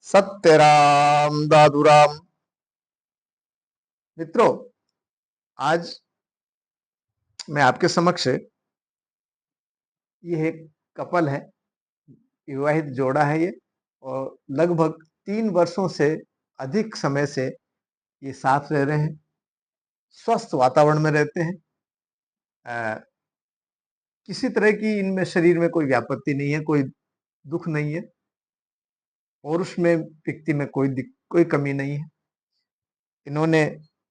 सत्यराम दादूराम। मित्रों, आज मैं आपके समक्ष ये एक कपल है, विवाहित जोड़ा है ये, और लगभग 3 वर्षों से अधिक समय से ये साथ रह रहे हैं, स्वस्थ वातावरण में रहते हैं। किसी तरह की इनमें शरीर में कोई व्यापत्ति नहीं है, कोई दुख नहीं है, और उसमें व्यक्ति में कोई कमी नहीं है। इन्होंने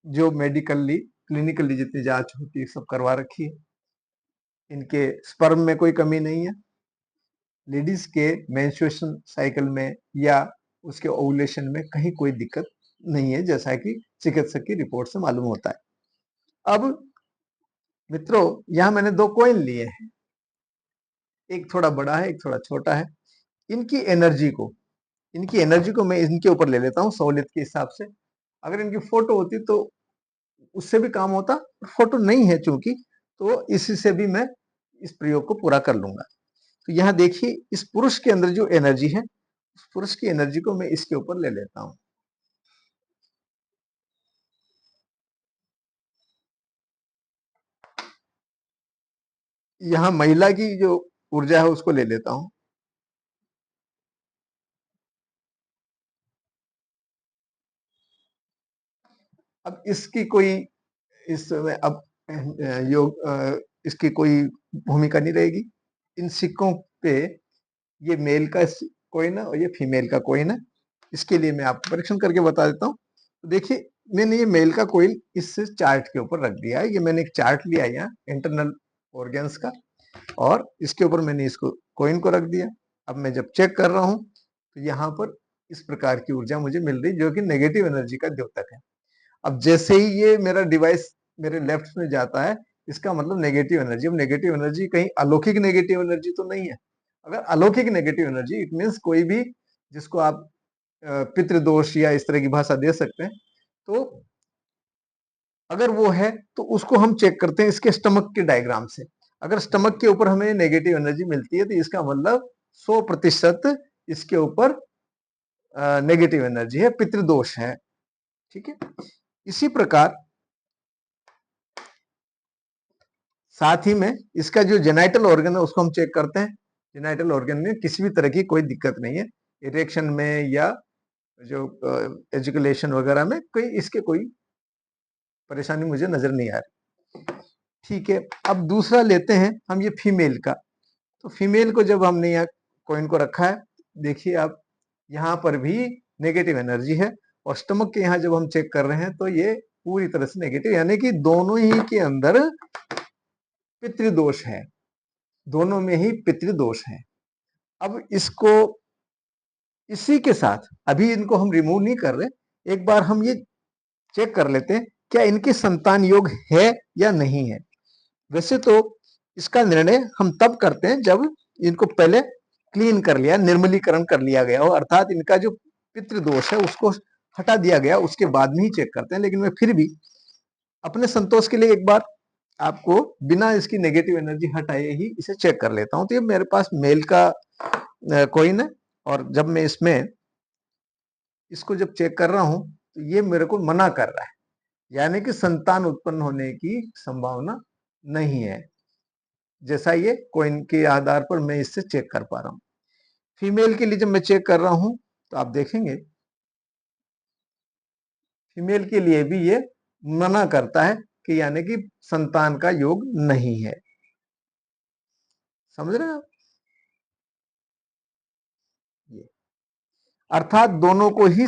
जो मेडिकली क्लिनिकली जितनी जांच होती है सब करवा रखी है। इनके स्पर्म में कोई कमी नहीं है। लेडीज के मेंस्ट्रुएशन साइकिल में या उसके ओवुलेशन में कहीं कोई दिक्कत नहीं है, जैसा कि चिकित्सक की रिपोर्ट से मालूम होता है। अब मित्रों, यहां मैंने 2 कॉइन लिए हैं, एक थोड़ा बड़ा है, एक थोड़ा छोटा है। इनकी एनर्जी को मैं इनके ऊपर ले लेता हूं सहूलियत के हिसाब से। अगर इनकी फोटो होती तो उससे भी काम होता, फोटो नहीं है चूंकि, तो इसी से भी मैं इस प्रयोग को पूरा कर लूंगा। तो यहां देखिए, इस पुरुष के अंदर जो एनर्जी है, उस पुरुष की एनर्जी को मैं इसके ऊपर ले लेता हूं। यहां महिला की जो ऊर्जा है उसको ले लेता हूं। अब इसकी कोई इस समय अब इसकी कोई भूमिका नहीं रहेगी। इन सिक्कों पे ये मेल का कॉइन है और ये फीमेल का कॉइन है। इसके लिए मैं आपको परीक्षण करके बता देता हूँ। तो देखिए, मैंने ये मेल का कॉइन इस चार्ट के ऊपर रख दिया है। ये मैंने एक चार्ट लिया है यहाँ इंटरनल ऑर्गन्स का, और इसके ऊपर मैंने इसको कॉइन को रख दिया। अब मैं जब चेक कर रहा हूँ तो यहाँ पर इस प्रकार की ऊर्जा मुझे मिल रही, जो कि नेगेटिव एनर्जी का द्योतक है। अब जैसे ही ये मेरा डिवाइस मेरे लेफ्ट में जाता है, इसका मतलब नेगेटिव एनर्जी। अब नेगेटिव एनर्जी कहीं अलौकिक नेगेटिव एनर्जी तो नहीं है। अगर अलौकिक नेगेटिव एनर्जी, इट मीन्स कोई भी जिसको आप पितृदोष या इस तरह की भाषा दे सकते हैं, तो अगर वो है तो उसको हम चेक करते हैं इसके स्टमक के डायग्राम से। अगर स्टमक के ऊपर हमें नेगेटिव एनर्जी मिलती है तो इसका मतलब 100% इसके ऊपर नेगेटिव एनर्जी है, पितृदोष है। ठीक है। इसी प्रकार साथ ही में इसका जो जेनाइटल ऑर्गन है उसको हम चेक करते हैं। जेनाइटल ऑर्गन में किसी भी तरह की कोई दिक्कत नहीं है, इरेक्शन में या जो एजुकेशन वगैरह में कोई परेशानी मुझे नजर नहीं आ रही। ठीक है। अब दूसरा लेते हैं हम ये फीमेल का। तो फीमेल को जब हमने यहाँ कॉइन को रखा है, देखिए आप, यहाँ पर भी नेगेटिव एनर्जी है, और स्टमक के यहाँ जब हम चेक कर रहे हैं तो ये पूरी तरह से नेगेटिव, यानी कि दोनों ही के अंदर पितृदोष है, दोनों में ही पितृदोष है। अब इसको इसी के साथ अभी इनको हम रिमूव नहीं कर रहे, एक बार हम ये चेक कर लेते हैं क्या इनके संतान योग है या नहीं है। वैसे तो इसका निर्णय हम तब करते हैं जब इनको पहले क्लीन कर लिया, निर्मलीकरण कर लिया गया हो, अर्थात इनका जो पितृदोष है उसको हटा दिया गया, उसके बाद में ही चेक करते हैं। लेकिन मैं फिर भी अपने संतोष के लिए एक बार आपको बिना इसकी नेगेटिव एनर्जी हटाए ही इसे चेक कर लेता हूं। तो ये मेरे पास मेल का कॉइन है, और जब मैं इसको जब चेक कर रहा हूं तो ये मेरे को मना कर रहा है, यानी कि संतान उत्पन्न होने की संभावना नहीं है, जैसा ये कॉइन के आधार पर मैं इससे चेक कर पा रहा हूं। फीमेल के लिए जब मैं चेक कर रहा हूं तो आप देखेंगे फीमेल के लिए भी ये मना करता है कि यानी कि संतान का योग नहीं है। समझ रहे हैं आप? ये अर्थात दोनों को ही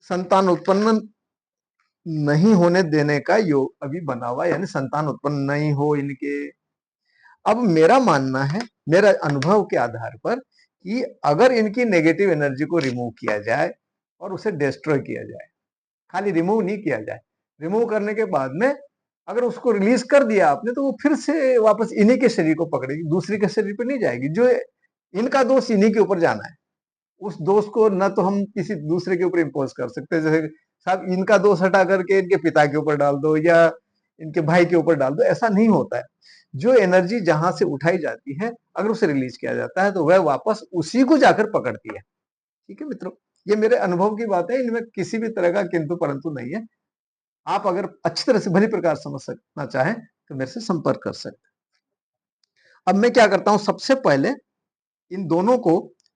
संतान उत्पन्न नहीं होने देने का योग अभी बना हुआ, यानी संतान उत्पन्न नहीं हो इनके। अब मेरा मानना है, मेरा अनुभव के आधार पर, कि अगर इनकी नेगेटिव एनर्जी को रिमूव किया जाए और उसे डिस्ट्रॉय किया जाए, खाली रिमूव नहीं किया जाए, रिमूव करने के बाद में अगर उसको रिलीज कर दिया आपने तो वो फिर से वापस इन्हीं के शरीर को पकड़ेगी, दूसरे के शरीर पर नहीं जाएगी। जो इनका दोष इन्हीं के ऊपर जाना है, उस दोष को न तो हम किसी दूसरे के ऊपर इम्पोज कर सकते, जैसे साहब इनका दोष हटा करके इनके पिता के ऊपर डाल दो या इनके भाई के ऊपर डाल दो, ऐसा नहीं होता है। जो एनर्जी जहां से उठाई जाती है, अगर उसे रिलीज किया जाता है तो वह वापस उसी को जाकर पकड़ती है। ठीक है मित्रों, ये मेरे अनुभव की बात है, इनमें किसी भी तरह का किंतु परंतु नहीं है। आप अगर अच्छी तरह से भली प्रकार समझ सकना चाहें तो मेरे से संपर्क कर सकते हैं। अब मैं क्या करता हूं, सबसे पहले इन दोनों को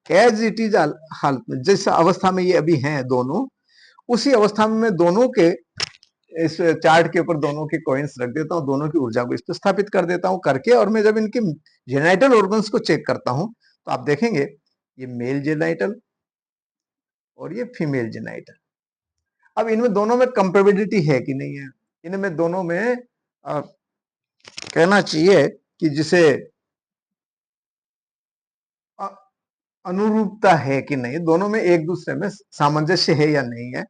एज इट इज हालत में, जिस अवस्था में ये अभी हैं दोनों, उसी अवस्था में मैं दोनों के इस चार्ट के ऊपर दोनों के कॉइन्स रख देता हूं, दोनों की ऊर्जा को इस पर स्थापित कर देता हूं करके, और मैं जब इनके जेनाइटल ऑर्गन्स को चेक करता हूं तो आप देखेंगे ये मेल जेनाइटल और ये फीमेल जेनाइटल। अब इनमें दोनों में कंपेबिलिटी है कि नहीं है, इनमें दोनों में कहना चाहिए कि जिसे अनुरूपता है कि नहीं, दोनों में एक दूसरे में सामंजस्य है या नहीं है।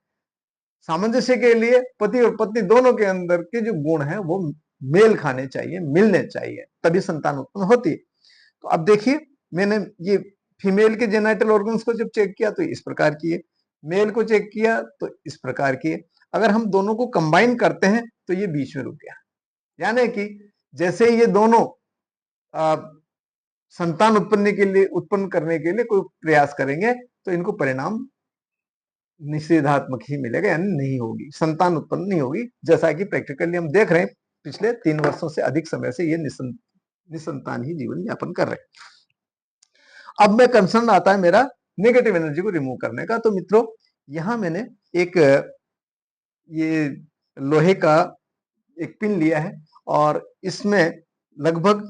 सामंजस्य के लिए पति और पत्नी दोनों के अंदर के जो गुण हैं वो मेल खाने चाहिए, मिलने चाहिए, तभी संतान उत्पन्न होती है। तो अब देखिए, मैंने ये फीमेल के जेनाइटल ऑर्गन्स को जब चेक किया तो इस प्रकार की है, मेल को चेक किया तो इस प्रकार की है। अगर हम दोनों को कंबाइन करते हैं तो ये बीच में रुक गया, यानी कि जैसे ये दोनों संतान उत्पन्न करने के लिए कोई प्रयास करेंगे तो इनको परिणाम निषेधात्मक ही मिलेगा, यानी नहीं होगी, संतान उत्पन्न नहीं होगी, जैसा कि प्रैक्टिकली हम देख रहे हैं पिछले 3 वर्षों से अधिक समय से ये निसंतान ही जीवन यापन कर रहे हैं। अब मैं कंसर्न आता है मेरा नेगेटिव एनर्जी को रिमूव करने का। तो मित्रों, यहां मैंने एक ये लोहे का एक पिन लिया है और इसमें लगभग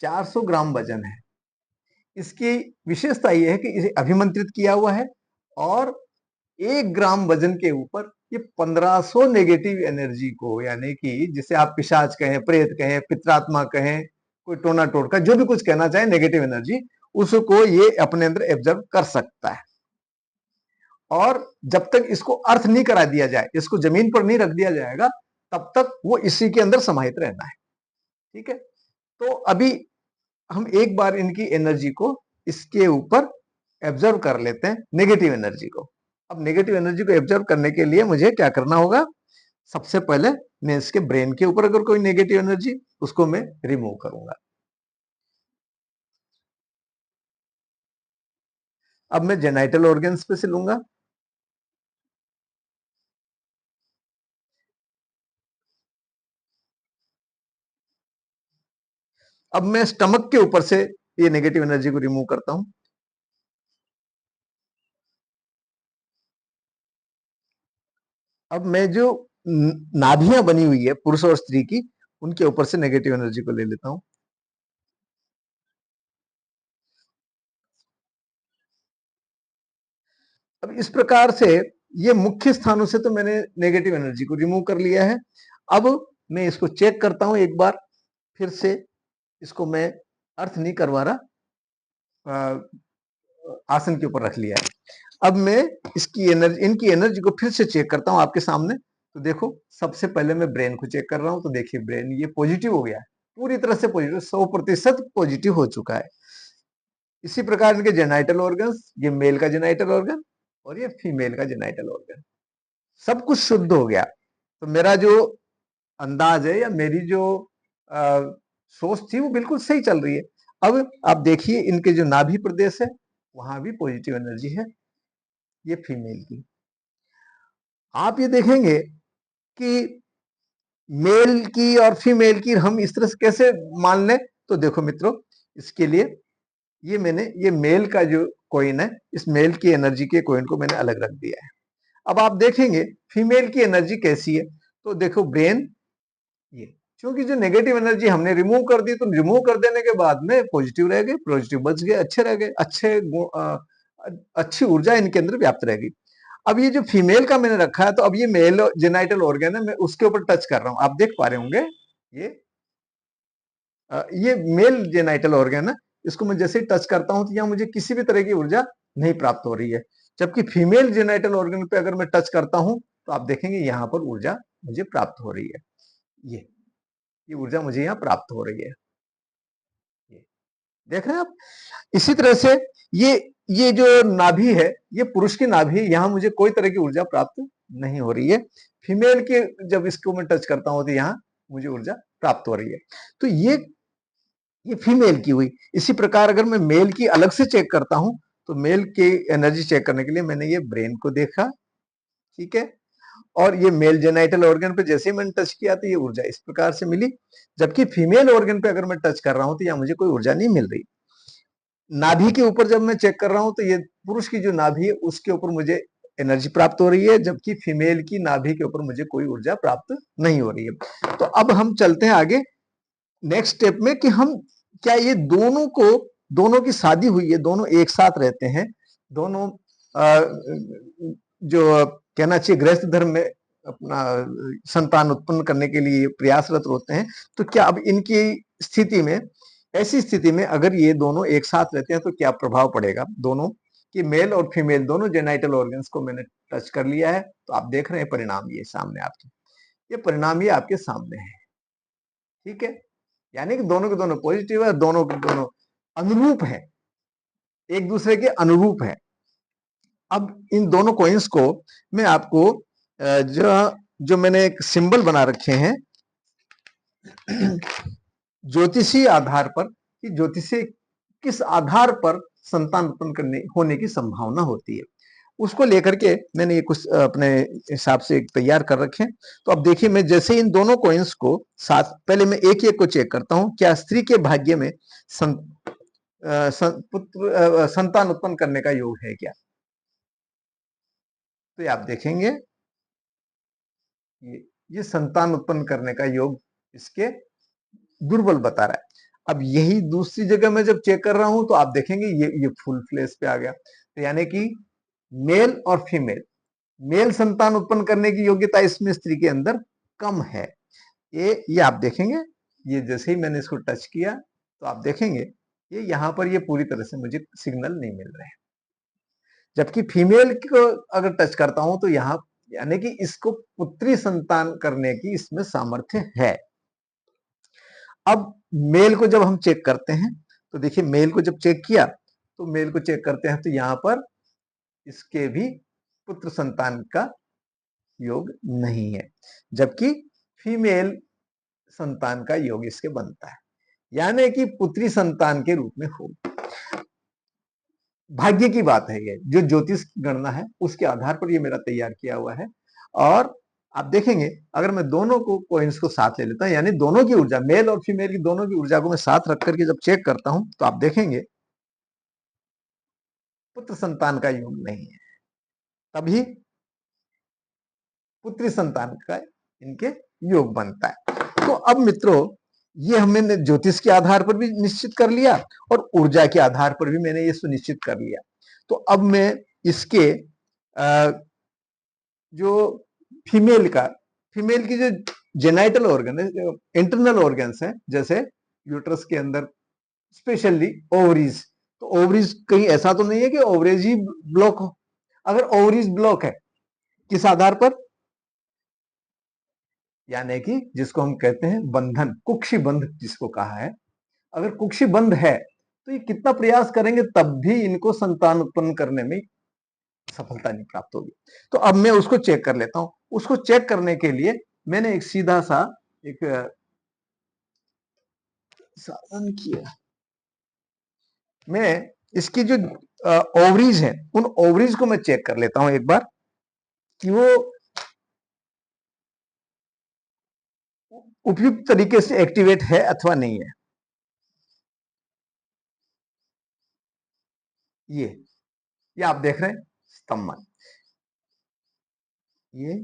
400 ग्राम वजन है। इसकी विशेषता यह है कि इसे अभिमंत्रित किया हुआ है और 1 ग्राम वजन के ऊपर ये 1500 नेगेटिव एनर्जी को, यानी कि जिसे आप पिशाच कहें, प्रेत कहें, पित्रात्मा कहें, कोई टोना टोटका, जो भी कुछ कहना चाहे नेगेटिव एनर्जी, उसको ये अपने अंदर एब्जॉर्ब कर सकता है। और जब तक इसको अर्थ नहीं करा दिया जाए, इसको जमीन पर नहीं रख दिया जाएगा, तब तक वो इसी के अंदर समाहित रहना है। ठीक है, तो अभी हम एक बार इनकी एनर्जी को इसके ऊपर एब्जॉर्व कर लेते हैं, नेगेटिव एनर्जी को। अब नेगेटिव एनर्जी को एब्जॉर्व करने के लिए मुझे क्या करना होगा, सबसे पहले मैं इसके ब्रेन के ऊपर अगर कोई नेगेटिव एनर्जी, उसको मैं रिमूव करूंगा। अब मैं जेनाइटल ऑर्गन्स पे से लूंगा। अब मैं स्टमक के ऊपर से ये नेगेटिव एनर्जी को रिमूव करता हूं। अब मैं जो नाभियां बनी हुई है पुरुष और स्त्री की, उनके ऊपर से नेगेटिव एनर्जी को ले लेता हूं। अब इस प्रकार से ये मुख्य स्थानों से तो मैंने नेगेटिव एनर्जी को रिमूव कर लिया है। अब मैं इसको चेक करता हूं एक बार फिर से, इसको मैं अर्थ नहीं करवा रहा, आसन के ऊपर रख लिया है। अब मैं इसकी एनर्जी, इनकी एनर्जी को फिर से चेक करता हूं आपके सामने। तो देखो, सबसे पहले मैं ब्रेन को चेक कर रहा हूं, तो देखिए ब्रेन ये पॉजिटिव हो गया है, पूरी तरह से पॉजिटिव, 100% पॉजिटिव हो चुका है। इसी प्रकार इनके जेनाइटल ऑर्गन्स, ये मेल का जेनाइटल ऑर्गन और ये फीमेल का जेनाइटल ऑर्गन, सब कुछ शुद्ध हो गया। तो मेरा जो अंदाज है या मेरी जो सोच थी वो बिल्कुल सही चल रही है। अब आप देखिए इनके जो नाभि प्रदेश है वहां भी पॉजिटिव एनर्जी है, ये फीमेल की। आप ये देखेंगे कि मेल की और फीमेल की हम इस तरह से कैसे मान लें। तो देखो मित्रों, इसके लिए ये मैंने ये मेल का जो कॉइन है, इस मेल की एनर्जी के कॉइन को मैंने अलग रख दिया है। अब आप देखेंगे फीमेल की एनर्जी कैसी है। तो देखो ब्रेन, ये क्योंकि जो नेगेटिव एनर्जी हमने रिमूव कर दी, तो रिमूव कर देने के बाद में पॉजिटिव रह गए, पॉजिटिव बच गए, अच्छे रह गए, अच्छी ऊर्जा इनके अंदर व्याप्त रहेगी। अब ये जो फीमेल का मैंने रखा है, तो अब ये मेल जेनाइटल ऑर्गन है, मैं उसके ऊपर टच कर रहा हूं, आप देख पा रहे होंगे ये मेल जेनाइटल ऑर्गन है। इसको मैं जैसे ही टच करता हूं तो यहां मुझे किसी भी तरह की ऊर्जा नहीं प्राप्त हो रही है। जबकि फीमेल जेनाइटल ऑर्गन पे अगर मैं टच करता हूं तो आप देखेंगे यहां पर ऊर्जा मुझे प्राप्त हो रही है। ये ऊर्जा मुझे यहां प्राप्त हो रही है, ये देख रहे हैं आप। इसी तरह से ये जो नाभि है, ये पुरुष की नाभि है, यहां मुझे कोई तरह की ऊर्जा प्राप्त नहीं हो रही है। फीमेल के जब इसको मैं टच करता हूं तो यहाँ मुझे ऊर्जा प्राप्त हो रही है। तो ये फीमेल की हुई। इसी प्रकार अगर मैं मेल की अलग से चेक करता हूं, तो मेल की एनर्जी चेक करने के लिए मैंने ये ब्रेन को देखा, ठीक है, और ये मेल जेनाइटल ऑर्गन पे जैसे ही मैंने टच किया तो ये ऊर्जा इस प्रकार से मिली। जबकि फीमेल ऑर्गन पे अगर मैं टच कर रहा हूं तो यहां मुझे कोई ऊर्जा नहीं मिल रही। नाभि के ऊपर जब मैं चेक कर रहा हूं तो ये पुरुष की जो नाभि है उसके ऊपर मुझे एनर्जी प्राप्त हो रही है, जबकि फीमेल की नाभि के ऊपर मुझे कोई ऊर्जा प्राप्त नहीं हो रही है। तो अब हम चलते हैं आगे नेक्स्ट स्टेप में कि हम क्या ये दोनों की शादी हुई है, दोनों एक साथ रहते हैं, दोनों जो कहना चाहिए गृहस्थ धर्म में अपना संतान उत्पन्न करने के लिए प्रयासरत होते हैं, तो क्या अब इनकी स्थिति में, ऐसी स्थिति में अगर ये दोनों एक साथ रहते हैं तो क्या प्रभाव पड़ेगा दोनों कि मेल और फीमेल दोनों जेनाइटल ऑर्गन्स को मैंने टच कर लिया है। तो आप देख रहे हैं परिणाम ये सामने आपके, ये परिणाम ये आपके सामने है, ठीक है, यानी कि दोनों के दोनों पॉजिटिव है, दोनों के दोनों अनुरूप है, एक दूसरे के अनुरूप है। अब इन दोनों कॉइन्स को मैं आपको जो जो मैंने एक सिंबल बना रखे हैं ज्योतिषीय आधार पर, कि ज्योतिषीय किस आधार पर संतान उत्पन्न करने होने की संभावना होती है, उसको लेकर के मैंने ये कुछ अपने हिसाब से तैयार कर रखे। तो अब देखिए, मैं जैसे इन दोनों कॉइन्स को साथ, पहले मैं एक एक को चेक करता हूं, क्या स्त्री के भाग्य में संतान उत्पन्न करने का योग है क्या। तो ये आप देखेंगे, ये संतान उत्पन्न करने का योग इसके दुर्बल बता रहा है। अब यही दूसरी जगह मैं जब चेक कर रहा हूं तो आप देखेंगे ये फुल फ्लैश पे आ गया। तो यानी कि मेल और फीमेल, मेल संतान उत्पन्न करने की योग्यता इसमें स्त्री के अंदर कम है। ये आप देखेंगे, ये जैसे ही मैंने इसको टच किया तो आप देखेंगे ये यहां पर ये पूरी तरह से मुझे सिग्नल नहीं मिल रहे हैं। जबकि फीमेल को अगर टच करता हूं तो यहां यानी कि इसको पुत्री संतान करने की इसमें सामर्थ्य है। अब मेल को जब हम चेक करते हैं तो देखिए, मेल को जब चेक किया तो मेल को चेक करते हैं तो यहां पर इसके भी पुत्र संतान का योग नहीं है, जबकि फीमेल संतान का योग इसके बनता है, यानी कि पुत्री संतान के रूप में हो। भाग्य की बात है, ये जो ज्योतिष गणना है उसके आधार पर ये मेरा तैयार किया हुआ है। और आप देखेंगे, अगर मैं दोनों को कॉइन्स को साथ ले लेता हूं, यानी दोनों की ऊर्जा, मेल और फीमेल की दोनों की ऊर्जा को मैं साथ रख करके जब चेक करता हूं तो आप देखेंगे पुत्र संतान का योग नहीं है, तभी पुत्री संतान का इनके योग बनता है। तो अब मित्रों, ये हमने ज्योतिष के आधार पर भी निश्चित कर लिया और ऊर्जा के आधार पर भी मैंने ये सुनिश्चित कर लिया। तो अब मैं इसके जो फीमेल की जो जेनाइटल ऑर्गन है, इंटरनल ऑर्गन्स हैं, जैसे यूट्रस के अंदर स्पेशली ओवरीज, तो ओवरीज कहीं ऐसा तो नहीं है कि ओवरेज ही ब्लॉक हो। अगर ओवरीज ब्लॉक है, किस आधार पर, यानी कि जिसको हम कहते हैं बंधन, कुक्षी बंध जिसको कहा है, अगर कुक्षी बंध है तो ये कितना प्रयास करेंगे तब भी इनको संतान उत्पन्न करने में सफलता नहीं प्राप्त होगी। तो अब मैं उसको चेक कर लेता हूं। उसको चेक करने के लिए मैंने एक सीधा सा एक साधन किया, मैं इसकी जो ओवरीज है उन ओवरीज को मैं चेक कर लेता हूं एक बार कि वो उपयुक्त तरीके से एक्टिवेट है अथवा नहीं है। ये आप देख रहे हैं स्तंभन, ये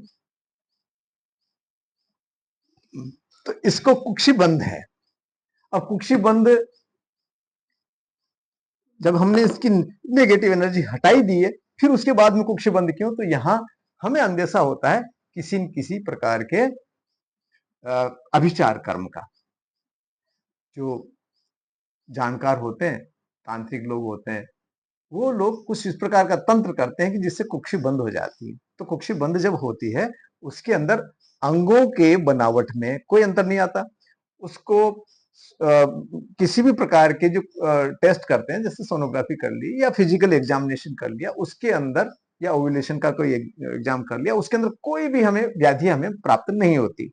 तो इसको कुक्षी बंद है। अब कुक्षी बंद जब हमने इसकी नेगेटिव एनर्जी हटाई दी है, फिर उसके बाद में कुक्षी बंद क्यों, तो यहां हमें अंदेशा होता है किसी न किसी प्रकार के अभिचार कर्म का। जो जानकार होते हैं, तांत्रिक लोग होते हैं, वो लोग कुछ इस प्रकार का तंत्र करते हैं कि जिससे कुक्षी बंद हो जाती है। तो कुक्षी बंद जब होती है, उसके अंदर अंगों के बनावट में कोई अंतर नहीं आता। उसको किसी भी प्रकार के जो टेस्ट करते हैं, जैसे सोनोग्राफी कर ली या फिजिकल एग्जामिनेशन कर लिया, उसके अंदर या ओव्यूलेशन का कोई एग्जाम कर लिया, उसके अंदर कोई भी हमें व्याधि हमें प्राप्त नहीं होती।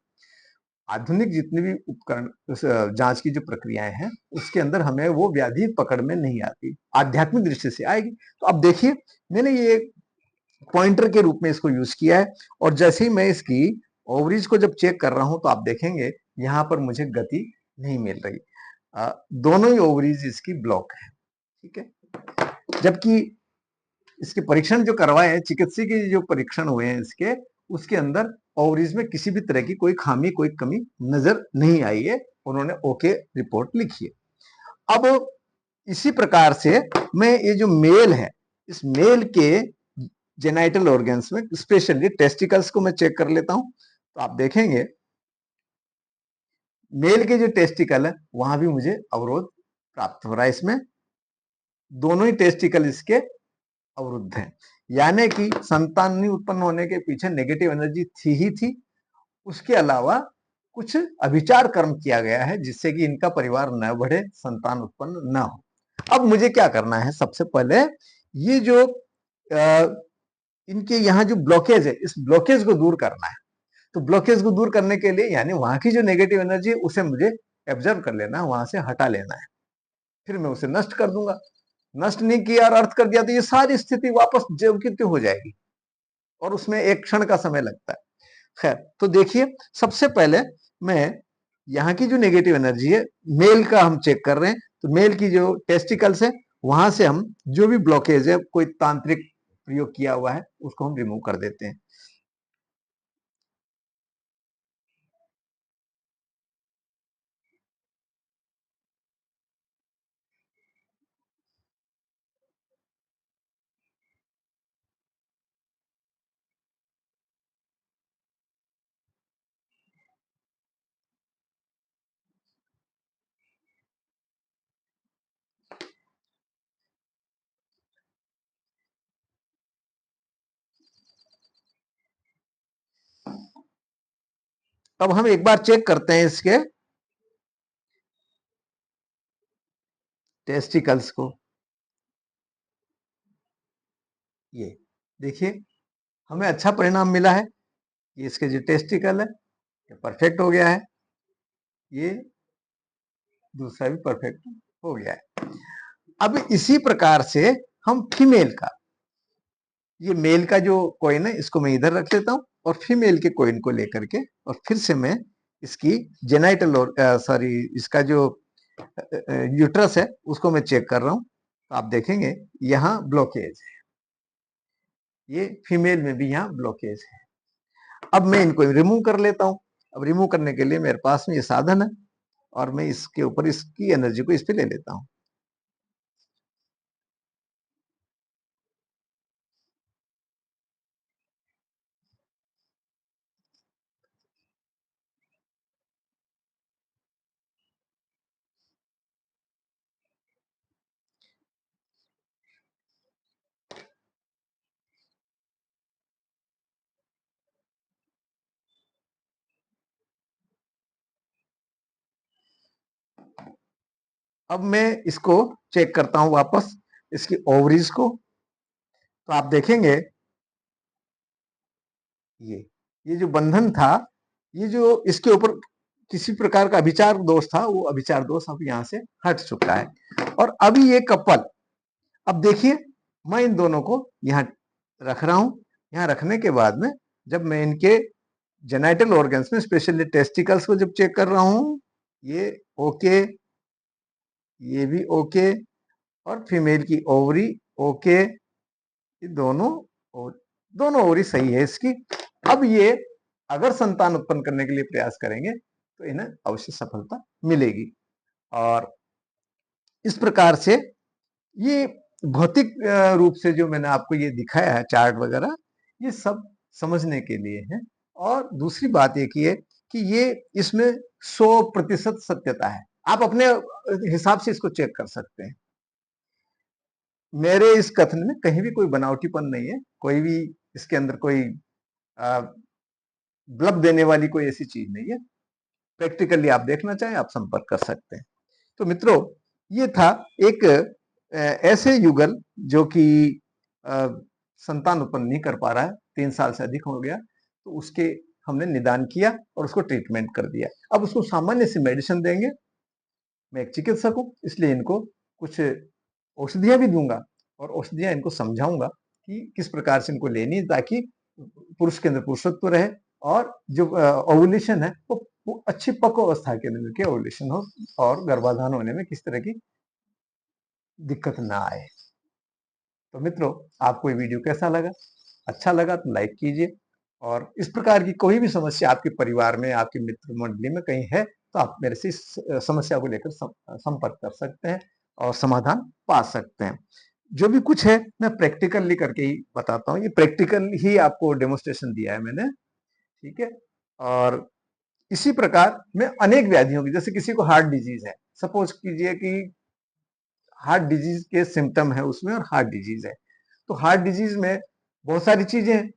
आधुनिक जितनी भी उपकरण जांच की जो प्रक्रियाएं हैं उसके अंदर हमें वो व्याधि पकड़ में नहीं आती, आध्यात्मिक दृष्टि से आएगी। तो अब देखिए मैंने ये पॉइंटर के रूप में इसको यूज किया है, और जैसे ही मैं इसकी ओवरीज को जब चेक कर रहा हूं तो आप देखेंगे यहां पर मुझे गति नहीं मिल रही। दोनों ही ओवरीज इसकी ब्लॉक है, ठीक है। जबकि इसके परीक्षण जो करवाए हैं, चिकित्सकीय जो परीक्षण हुए हैं इसके, उसके अंदर ओवरीज में किसी भी तरह की कोई खामी, कोई कमी नजर नहीं आई है। उन्होंने ओके रिपोर्ट लिखी है। अब इसी प्रकार से मैं ये जो मेल है, इस मेल के जेनाइटल ऑर्गन्स में स्पेशली टेस्टिकल्स को मैं चेक कर लेता हूं। तो आप देखेंगे मेल के जो टेस्टिकल है वहां भी मुझे अवरोध प्राप्त हो रहा है। इसमें दोनों ही टेस्टिकल इसके अवरुद्ध हैं, यानी कि संतान नहीं उत्पन्न होने के पीछे नेगेटिव एनर्जी थी ही थी, उसके अलावा कुछ अभिचार कर्म किया गया है जिससे कि इनका परिवार न बढ़े, संतान उत्पन्न न हो। अब मुझे क्या करना है, सबसे पहले ये जो इनके यहाँ जो ब्लॉकेज है, इस ब्लॉकेज को दूर करना है। तो ब्लॉकेज को दूर करने के लिए यानी वहां की जो नेगेटिव एनर्जी है उसे मुझे ऑब्जर्व कर लेना है, वहां से हटा लेना है, फिर मैं उसे नष्ट कर दूंगा। नष्ट नहीं किया और अर्थ कर दिया तो ये सारी स्थिति वापस ज्यों की त्यों हो जाएगी, और उसमें एक क्षण का समय लगता है। खैर, तो देखिए सबसे पहले मैं यहाँ की जो नेगेटिव एनर्जी है, मेल का हम चेक कर रहे हैं। तो मेल की जो टेस्टिकल्स है वहां से हम जो भी ब्लॉकेज है, कोई तांत्रिक प्रयोग किया हुआ है, उसको हम रिमूव कर देते हैं। अब हम एक बार चेक करते हैं इसके टेस्टिकल्स को। ये देखिए हमें अच्छा परिणाम मिला है। ये इसके जो टेस्टिकल है ये परफेक्ट हो गया है, ये दूसरा भी परफेक्ट हो गया है। अब इसी प्रकार से हम फीमेल का, ये मेल का जो कॉइन है इसको मैं इधर रख लेता हूं, और फीमेल के कॉइन को लेकर के और फिर से मैं इसकी जेनाइटल और सॉरी इसका जो यूट्रस है उसको मैं चेक कर रहा हूं। तो आप देखेंगे यहाँ ब्लॉकेज है, ये फीमेल में भी यहाँ ब्लॉकेज है। अब मैं इनको रिमूव कर लेता हूं। अब रिमूव करने के लिए मेरे पास में ये साधन है, और मैं इसके ऊपर इसकी एनर्जी को इस पे ले लेता हूं। अब मैं इसको चेक करता हूं वापस, इसकी ओवरीज को। तो आप देखेंगे ये जो बंधन था, ये जो इसके ऊपर किसी प्रकार का अभिचार दोष था, वो अभिचार दोष अब यहां से हट चुका है। और अभी ये कपल, अब देखिए मैं इन दोनों को यहां रख रहा हूं। यहां रखने के बाद में जब मैं इनके जेनाइटल ऑर्गन्स में स्पेशली टेस्टिकल्स को जब चेक कर रहा हूं, ये ओके, ये भी ओके, और फीमेल की ओवरी ओके, ये दोनों ओवरी सही है इसकी। अब ये अगर संतान उत्पन्न करने के लिए प्रयास करेंगे तो इन्हें अवश्य सफलता मिलेगी। और इस प्रकार से ये भौतिक रूप से जो मैंने आपको ये दिखाया है चार्ट वगैरह, ये सब समझने के लिए है। और दूसरी बात एक ये कि ये इसमें 100% सत्यता है। आप अपने हिसाब से इसको चेक कर सकते हैं। मेरे इस कथन में कहीं भी कोई बनावटीपन नहीं है, कोई भी इसके अंदर कोई ब्लब देने वाली कोई ऐसी चीज नहीं है। प्रैक्टिकली आप देखना चाहें आप संपर्क कर सकते हैं। तो मित्रों, ये था एक ऐसे युगल जो कि संतान उत्पन्न नहीं कर पा रहा है, 3 साल से अधिक हो गया, तो उसके हमने निदान किया और उसको ट्रीटमेंट कर दिया। अब उसको सामान्य सी मेडिसिन देंगे। मैं एक चिकित्सक हूँ, इसलिए इनको कुछ औषधियाँ भी दूँगा और औषधियाँ इनको समझाऊँगा कि किस प्रकार से इनको लेनी है, ताकि पुरुष के अंदर पुरुषत्व रहे और जो ओव्यूलेशन है वो अच्छी पक्व अवस्था के अंदर के ओव्यूलेशन हो और गर्भाधान होने में किस तरह की दिक्कत ना आए। तो मित्रों, आपको ये वीडियो कैसा लगा? अच्छा लगा तो लाइक कीजिए, और इस प्रकार की कोई भी समस्या आपके परिवार में, आपकी मित्र मंडली में कहीं है, तो आप मेरे से इस समस्या को लेकर संपर्क कर सकते हैं और समाधान पा सकते हैं। जो भी कुछ है मैं प्रैक्टिकली करके ही बताता हूँ। ये प्रैक्टिकल ही आपको डेमोन्स्ट्रेशन दिया है मैंने, ठीक है? और इसी प्रकार मैं अनेक व्याधियों की, जैसे किसी को हार्ट डिजीज है, सपोज कीजिए कि हार्ट डिजीज के सिम्टम है उसमें और हार्ट डिजीज है, तो हार्ट डिजीज में बहुत सारी चीजें हैं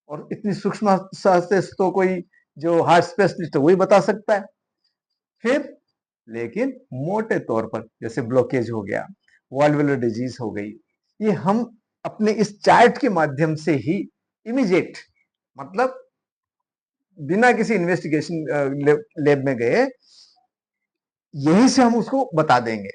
और इतनी सूक्ष्म से तो कोई जो हार्ट स्पेशलिस्ट है वही बता सकता है। फिर लेकिन मोटे तौर पर जैसे ब्लॉकेज हो गया, वाल्वुलर डिजीज हो गई, ये हम अपने इस चार्ट के माध्यम से ही इमीडिएट, मतलब बिना किसी इन्वेस्टिगेशन लैब में गए, यहीं से हम उसको बता देंगे,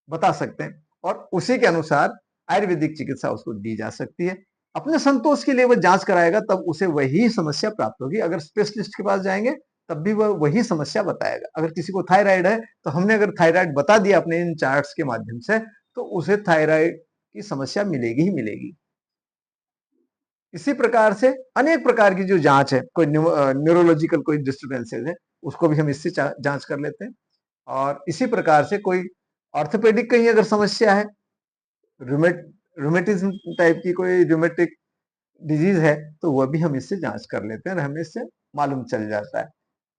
बता सकते हैं, और उसी के अनुसार आयुर्वेदिक चिकित्सा उसको दी जा सकती है। अपने संतोष के लिए वो जांच कराएगा, तब उसे वही समस्या प्राप्त होगी। अगर स्पेशलिस्ट के पास जाएंगे तब भी वह वही समस्या बताएगा। अगर किसी को थायराइड है, तो हमने अगर थायराइड बता दिया अपने इन चार्ट्स के माध्यम से, तो उसे थायराइड की समस्या मिलेगी ही मिलेगी। इसी प्रकार से अनेक प्रकार की जो जांच है, कोई न्यूरोलॉजिकल कोई डिस्टर्बेंसेस है, उसको भी हम इससे जांच कर लेते हैं। और इसी प्रकार से कोई ऑर्थोपेडिक कहीं अगर समस्या है, रूमेटिज्म टाइप की कोई रूमेटिक डिजीज है, तो वह भी हम इससे जांच कर लेते हैं और हमें इससे मालूम चल जाता है।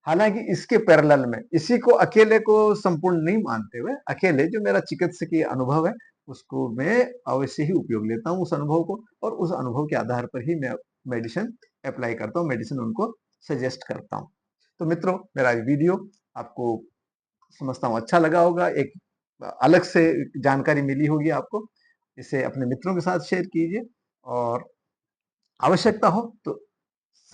हालांकि इसके पैरेलल में इसी को अकेले को संपूर्ण नहीं मानते हुए, अकेले जो मेरा चिकित्सकीय अनुभव है उसको मैं अवश्य ही उपयोग लेता हूँ, उस अनुभव को, और उस अनुभव के आधार पर ही मैं मेडिसिन अप्लाई करता हूँ, मेडिसिन उनको सजेस्ट करता हूँ। तो मित्रों, मेरा वीडियो आपको समझता हूँ अच्छा लगा होगा, एक अलग से जानकारी मिली होगी आपको। इसे अपने मित्रों के साथ शेयर कीजिए, और आवश्यकता हो तो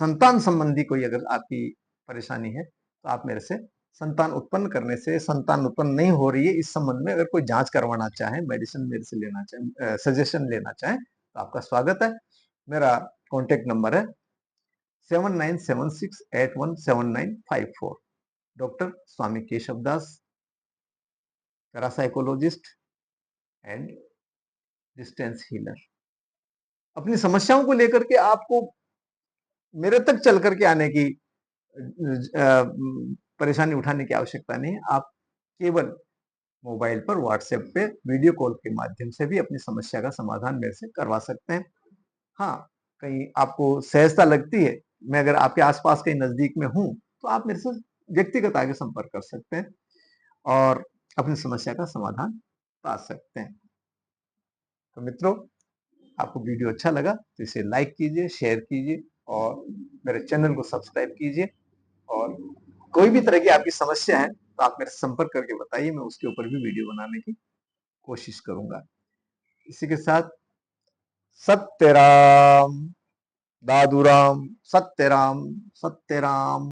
संतान संबंधी कोई अगर आपकी परेशानी है, तो आप मेरे से संतान उत्पन्न करने से, संतान उत्पन्न नहीं हो रही है इस संबंध में अगर कोई जांच करवाना चाहे, मेडिसिन मेरे से लेना चाहे, सजेशन लेना चाहे, तो आपका स्वागत है। मेरा कॉन्टेक्ट नंबर है 7976817954। Doctor Swami Keshav Das, parapsychologist and distance healer. अपनी समस्याओं को लेकर के आपको मेरे तक चल करके आने की परेशानी उठाने की आवश्यकता नहीं है। आप केवल मोबाइल पर व्हाट्सएप पे वीडियो कॉल के माध्यम से भी अपनी समस्या का समाधान मेरे से करवा सकते हैं। हाँ, कहीं आपको सहजता लगती है, मैं अगर आपके आसपास कहीं नजदीक में हूँ, तो आप मेरे से व्यक्तिगत आगे संपर्क कर सकते हैं और अपनी समस्या का समाधान पा सकते हैं। तो मित्रों, आपको वीडियो अच्छा लगा तो इसे लाइक कीजिए, शेयर कीजिए और मेरे चैनल को सब्सक्राइब कीजिए। और कोई भी तरह की आपकी समस्या है तो आप मेरे से संपर्क करके बताइए, मैं उसके ऊपर भी वीडियो बनाने की कोशिश करूंगा। इसी के साथ सत्यराम, दादूराम, सत्यराम, सत्यराम।